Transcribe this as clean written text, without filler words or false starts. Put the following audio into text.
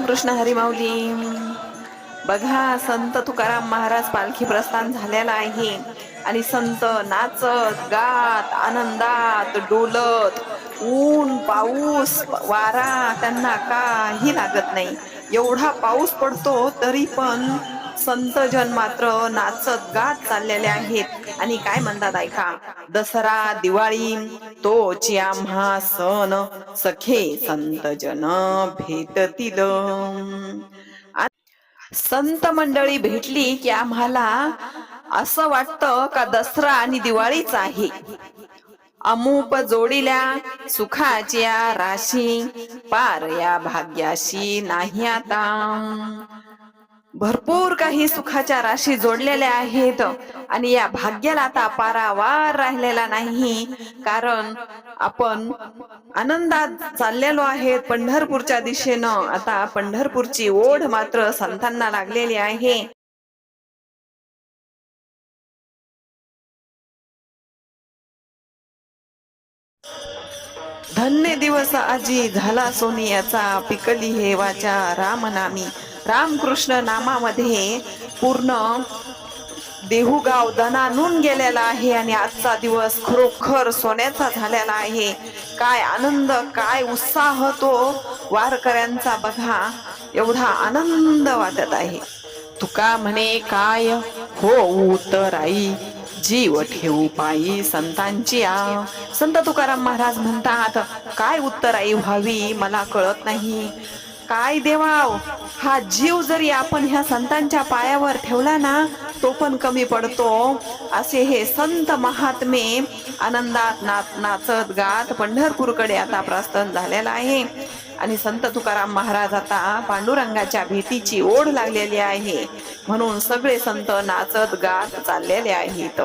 रामकृष्ण हरी माऊली. बघा, संत तुकाराम महाराज पालखी प्रस्थान झालेला आहे आणि संत नाचत गात आनंदात डोलत, ऊन पाऊस वारा त्यांना काही लागत नाही. एवढा पाऊस पडतो तरी पण संत जन मात्र नाचत गात चाललेले आहेत. आणि काय म्हणतात ऐका, दसरा दिवाळी तोची आम्हा सण, सखे संत जन भेटतील. संत मंडळी भेटली की आम्हाला असं वाटतं का दसरा आणि दिवाळीच आहे. अमूप जोडिल्या सुखाच्या राशी, पार या भाग्याशी नाही आता. भरपूर काही सुखाच्या राशी जोडलेल्या आहेत आणि या भाग्याला आता पारावार राहिलेला नाही. कारण आपण आनंदात चाललेलो आहे पंढरपूरच्या दिशेनं. आता पंढरपूरची ओढ मात्र संतांना लागलेली आहे. धन्य दिवस आजी झाला सोनियाचा, पिकली हे वाचा रामनामी. रामकृष्ण नामामध्ये पूर्ण देहुगाव दणानून गेलेला आहे आणि आजचा दिवस खरोखर सोन्याचा झालेला आहे. काय आनंद, काय उत्साह तो वारकऱ्यांचा बघा. एवढा आनंद वाटत आहे. तुका म्हणे काय हो तर आई, जीव ठेवू पायी संतांची आ. संत तुकाराम महाराज म्हणतात, काय उत्तराई व्हावी मला कळत नाही. काय देवाव, हा जीव जरी आपण ह्या संतांच्या पायावर ठेवला ना तो पण कमी पडतो. असे हे संत महात्मे आनंदात नाचत गात पंढरपूरकडे आता प्रस्थान झालेला आहे. आणि संत तुकाराम महाराज आता पांडुरंगाच्या भेटीची ओढ लागलेली आहे म्हणून सगळे संत नाचत गात चाललेले आहेत.